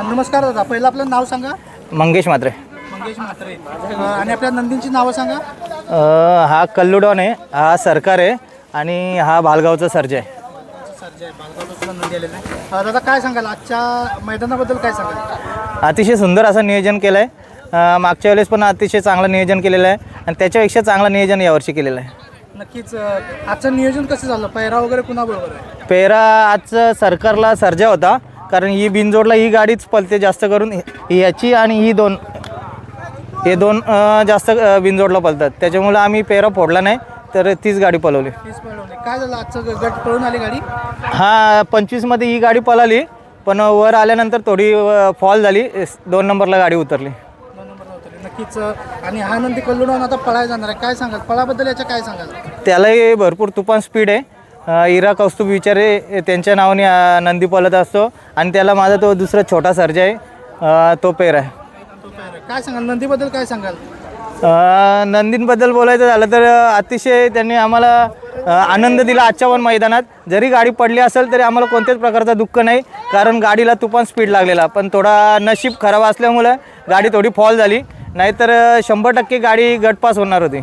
नमस्कार दादा, पहिलं आपलं नाव सांगा. मंगेश म्हात्रे. मंगेश म्हात्रे. आणि आपल्या नंदींची नावं सांगा. हा कल्लुडॉन आहे, हा सरकार आहे आणि हा भालगावचा सर्जा आहे. सर्जा बालगावचा नंदी आलेला आहे. दादा काय सांगाल आजच्या मैदानाबद्दल, काय सांगाल? अतिशय सुंदर असं नियोजन केलं आहे. मागच्या वेळेस पण अतिशय चांगलं नियोजन केलेलं आहे आणि त्याच्यापेक्षा चांगलं नियोजन यावर्षी केलेलं आहे. नक्कीच. आजचं नियोजन कसं झालं? पैरा वगैरे कुणाबरोबर आहे? पेरा आजचं सरकारला सर्जा होता, कारण ही बिनजोडला ही गाडीच पलते जास्त करून, याची आणि हे दोन जास्त बिनजोडला पलतात. त्याच्यामुळे आम्ही पेरा फोडला नाही, तर तीच गाडी पळवली. काय झालं आजचं? गट पळून आली गाडी? हा 25मध्ये ही गाडी पळाली, पण वर आल्यानंतर थोडी फॉल झाली, 2 नंबरला गाडी उतरली. 2 नंबरला उतरली. नक्कीच. आणि हा नंदी कल्लूडून आता पळायला जाणार आहे, काय सांगाल पळाबद्दल? याच्या काय सांगाल? त्यालाही भरपूर तुफान स्पीड आहे. इरा कौस्तुभ विचारे त्यांच्या नावाने नंदी पळत असतो आणि त्याला माझा तो दुसरा छोटा सर्जा आहे, तो पेर आहे. काय सांगाल नंदीबद्दल? काय सांगाल? नंदींबद्दल बोलायचं झालं तर अतिशय त्यांनी आम्हाला आनंद दिला आजच्या पण मैदानात. जरी गाडी पडली असेल तरी आम्हाला कोणत्याच प्रकारचं दुःख नाही, कारण गाडीला तुफान स्पीड लागलेला, पण थोडा नशीब खराब असल्यामुळं गाडी थोडी फॉल झाली, नाहीतर 100% गाडी गटपास होणार होती.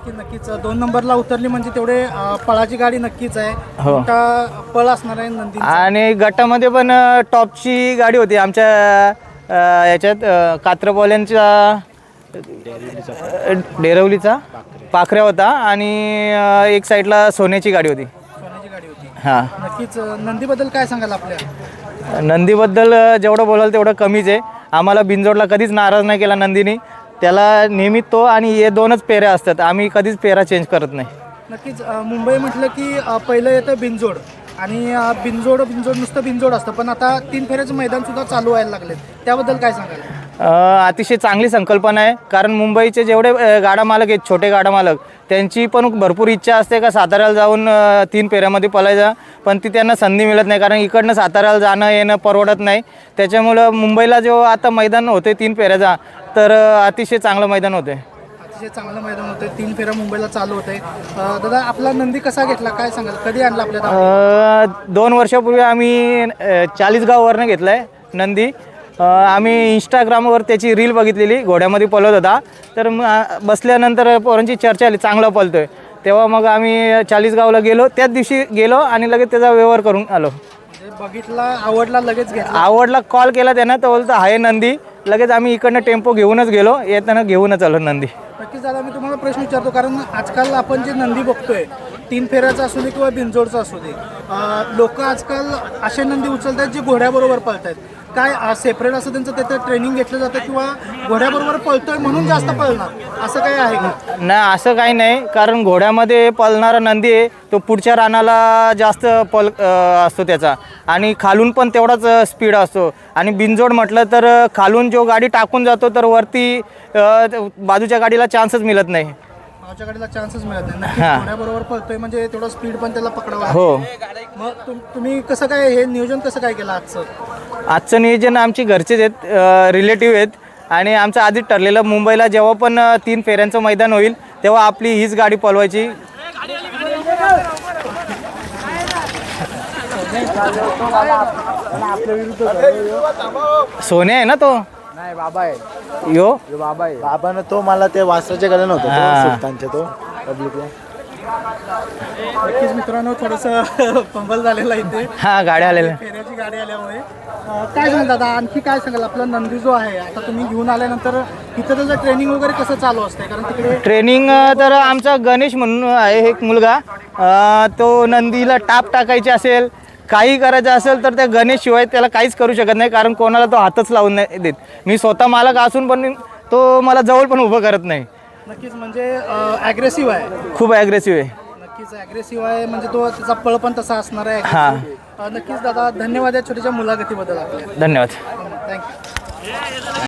नक्कीच. 2 नंबरला उतरली म्हणजे तेवढे पळाची गाडी नक्कीच आहे. हो. मोठा पळ असणार आहे नंदी. आणि गटामध्ये पण टॉपची गाडी होती आमच्या याच्यात, कात्रपवाल्यांच्या डेरवलीचा पाखऱ्या होता आणि एक साईडला सोन्याची गाडी होती. सोन्याची गाडी होती. हां. नक्कीच. नंदीबद्दल काय सांगाल आपल्या? नंदीबद्दल जेवढं बोलाल तेवढं कमीच आहे. आम्हाला बिनजोडला कधीच नाराज नाही केला नंदीनी. त्याला नेहमी तो आणि हे 2च पेऱ्या असतात, आम्ही कधीच पेरा चेंज करत नाही. नक्कीच. मुंबई म्हटलं की पहिलं येतं बिनजोड, आणि बिनजोड नुसतं बिनजोड असतं, पण आता 3 फेऱ्याचं मैदानसुद्धा चालू व्हायला लागले, त्याबद्दल काय सांगाल? अतिशय चांगली संकल्पना आहे, कारण मुंबईचे जेवढे गाडा मालक आहेत, छोटे गाडा मालक, त्यांची पण भरपूर इच्छा असते का साताऱ्याला जाऊन 3 फेऱ्यामध्ये पळायचा, पण ती त्यांना संधी मिळत नाही, कारण इकडनं साताऱ्याला जाणं येणं परवडत नाही. त्याच्यामुळं मुंबईला जो आता मैदान होते 3 फेऱ्याचा, तर अतिशय चांगलं मैदान होते. अतिशय चांगलं मैदान होतं. 3 फेऱ्या मुंबईला चालू होते. दादा आपला नंदी कसा घेतला, काय सांगाल? कधी आणला आपल्या? 2 वर्षापूर्वी आम्ही 40 गावावरनं घेतला आहे नंदी. आम्ही इंस्टाग्रामवर त्याची रील बघितलेली, घोड्यामध्ये पळत होता, तर बसल्यानंतर पोरांची चर्चा आली चांगला पळतो आहे, तेव्हा मग आम्ही 40 गावला गेलो, त्याच दिवशी गेलो आणि लगेच त्याचा व्यवहार करून आलो. बघितला, आवडला, लगेच घेतला? आवडला, कॉल केला त्यानं, तो बोलतो आहे नंदी. लगेच आम्ही इकडनं टेम्पो घेऊनच गेलो, येताना घेऊनच आलो नंदी. नक्कीच दादा, मी तुम्हाला प्रश्न विचारतो, कारण आजकाल आपण जे नंदी बघतोय 3 फेऱ्याचा असू दे किंवा बिनजोडचा असू दे, लोक आजकाल असे नंदी उचलतात जे घोड्याबरोबर पळतात. काय सेपरेट असं त्यांचं त्याचं ट्रेनिंग घेतलं जातं, किंवा घोड्याबरोबर पळतोय म्हणून जास्त पळणार, असं काही आहे का? नाही, असं काही नाही, कारण घोड्यामध्ये पळणारा नंदी आहे तो पुढच्या रानाला जास्त पळ असतो त्याचा, आणि खालून पण तेवढाच स्पीड असतो. आणि बिनजोड म्हटलं तर खालून जो गाडी टाकून जातो, तर वरती बाजूच्या गाडीला चान्सच मिळत नाही. माझ्या गाडीला चान्सच मिळत नाही. घोड्याबरोबर पळतोय म्हणजे तेवढा स्पीड पण त्याला पकडावा. हो. मग तुम्ही कसं काय हे नियोजन कसं काय केलं आजचं? आजचं नियोजन आमची घरचेच आहेत, रिलेटिव्ह आहेत, आणि आमचं आधीच ठरलेलं मुंबईला जेव्हा पण 3 फेऱ्यांचं मैदान होईल तेव्हा आपली हीच गाडी पळवायची. सोन्या आहे ना तो? नाही, बाबा आहे. यो बाबा आहे. बाबानं तो मला ते वासराच्या गळ्यानं होतं, सुलतानच्या तो पब्लिकला. नक्कीच मित्रांनो, थोडंसं पंबल झालेला इथे. हां, गाड्या आलेल्या. फेऱ्याची गाडी आल्यामुळे काय सांगाल दादा, आणखी काय सांगाल? आपला नंदी जो आहे आता तुम्ही घेऊन आल्यानंतर इथं त्याचं ट्रेनिंग वगैरे कसं चालू असते? कारण तिकडे ट्रेनिंग तर आमचा गणेश म्हणून आहे एक मुलगा, तो नंदीला टाप टाकायची असेल, काही करायचं असेल तर त्या गणेशशिवाय त्याला काहीच करू शकत नाही, कारण कोणाला तो हातच लावून नाही देत. मी स्वतः मालक असून पण तो मला जवळ पण उभं करत नाही. नक्कीच. म्हणजे ॲग्रेसिव्ह आहे, खूप ॲग्रेसिव्ह आहे. नक्कीच ॲग्रेसिव्ह आहे, म्हणजे तो त्याचा पळ पण तसा असणार आहे. हां. नक्कीच दादा, धन्यवाद या छोट्याशा मुलाखतीबद्दल आपल्या. धन्यवाद. थँक्यू.